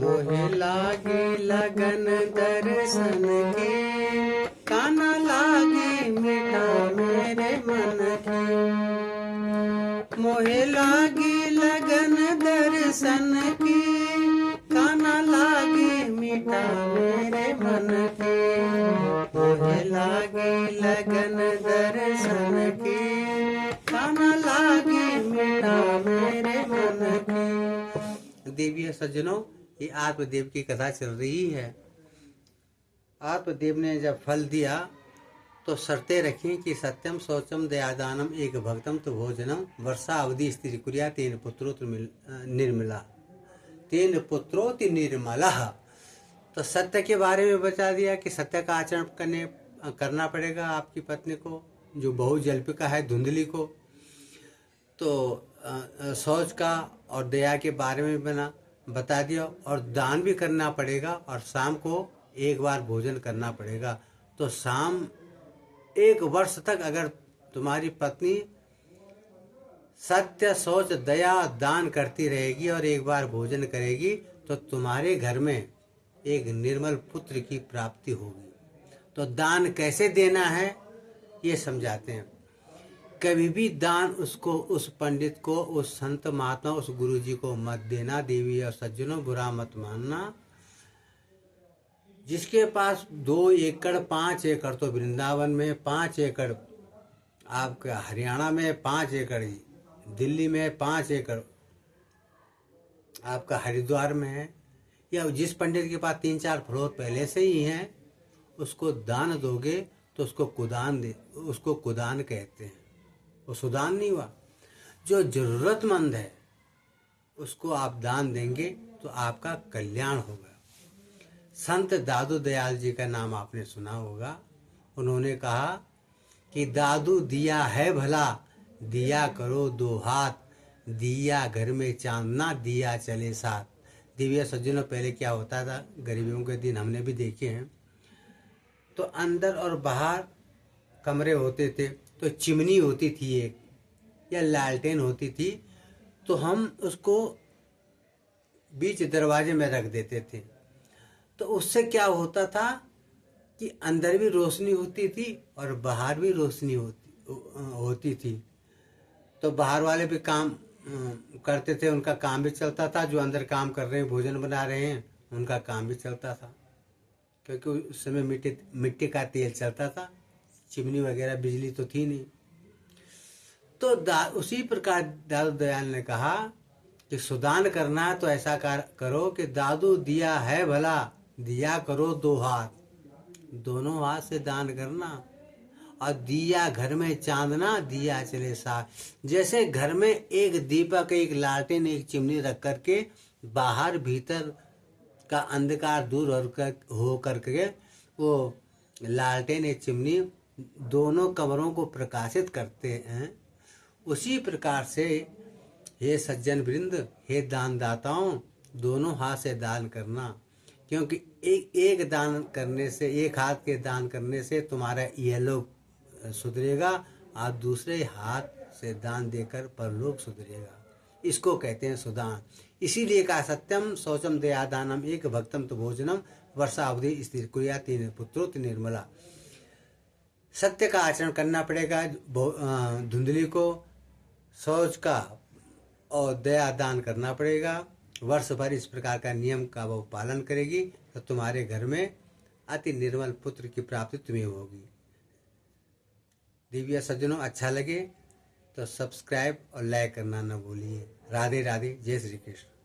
मोहे लागे लगन दर्शन के, काना लागे मीठा मेरे मन के। मोहे लागे लगन दर्शन के, काना लागे मीठा मेरे मन के। मोहे लागे लगन दर्शन के, काना लागे मीठा मेरे मन के। देवी सज्जनों, ये आत्मदेव की कथा चल रही है। आत्मदेव ने जब फल दिया तो शर्तें रखी कि सत्यम शौचम दयादानम एक भक्तम तो भोजनम वर्षा अवधि स्त्री कुरिया तेन पुत्रोत निर्मला तेन पुत्रोत निर्मला। तो सत्य के बारे में बता दिया कि सत्य का आचरण करना पड़ेगा आपकी पत्नी को, जो बहु जल्पिका है धुंधली को। तो शौच का और दया के बारे में बता दिया, और दान भी करना पड़ेगा, और शाम को एक बार भोजन करना पड़ेगा। तो शाम 1 वर्ष तक अगर तुम्हारी पत्नी सत्य शौच दया दान करती रहेगी और एक बार भोजन करेगी, तो तुम्हारे घर में एक निर्मल पुत्र की प्राप्ति होगी। तो दान कैसे देना है ये समझाते हैं। कभी भी दान उस पंडित को, उस संत महात्मा, उस गुरु जी को मत देना। देवी और सज्जनों, बुरा मत मानना। जिसके पास 2 एकड़ 5 एकड़, तो वृंदावन में 5 एकड़, आपका हरियाणा में 5 एकड़, दिल्ली में 5 एकड़, आपका हरिद्वार में है, या जिस पंडित के पास 3-4 फ्लोर पहले से ही हैं, उसको दान दोगे तो उसको कुदान कहते हैं। वो सुदान नहीं हुआ। जो जरूरतमंद है उसको आप दान देंगे तो आपका कल्याण होगा। संत दादू दयाल जी का नाम आपने सुना होगा। उन्होंने कहा कि दादू दिया है भला, दिया करो 2 हाथ, दिया घर में चांदना, दिया चले साथ। दिव्य सज्जनों, पहले क्या होता था, गरीबियों के दिन हमने भी देखे हैं। तो अंदर और बाहर कमरे होते थे, तो चिमनी होती थी एक, या लालटेन होती थी, तो हम उसको बीच दरवाजे में रख देते थे। तो उससे क्या होता था कि अंदर भी रोशनी होती थी और बाहर भी रोशनी होती थी। तो बाहर वाले भी काम करते थे, उनका काम भी चलता था। जो अंदर काम कर रहे हैं, भोजन बना रहे हैं, उनका काम भी चलता था, क्योंकि उस समय मिट्टी का तेल चलता था, चिमनी वगैरह बिजली तो थी नहीं। तो उसी प्रकार दादू दयाल ने कहा कि सुदान करना है तो ऐसा करो कि दादू दिया है भला, दिया करो 2 हाथ, दोनों हाथ से दान करना। और दिया घर में चांदना, दिया चले साथ। जैसे घर में एक दीपक, एक लालटेन, एक चिमनी रख करके बाहर भीतर का अंधकार दूर हो करके वो लालटेन, एक चिमनी दोनों कमरों को प्रकाशित करते हैं, उसी प्रकार से हे सज्जन वृंद, हे दान दाताओं, दोनों हाथ से दान करना। क्योंकि एक दान करने से, एक हाथ के दान करने से तुम्हारा इहलोक सुधरेगा, और दूसरे हाथ से दान देकर परलोक सुधरेगा। इसको कहते हैं सुदान। इसीलिए कहा सत्यम शौचम दयादानम एक भक्तम तो भोजनम वर्षा अवधि स्थिर कुरिया तेन पुत्रोत निर्मला। सत्य का आचरण करना पड़ेगा धुंधली को, शौच का और दया दान करना पड़ेगा। वर्ष भर इस प्रकार का नियम का वो पालन करेगी तो तुम्हारे घर में अति निर्मल पुत्र की प्राप्ति तुम्हें होगी। दिव्य सज्जनों, अच्छा लगे तो सब्सक्राइब और लाइक करना न भूलिए। राधे राधे, जय श्री कृष्ण।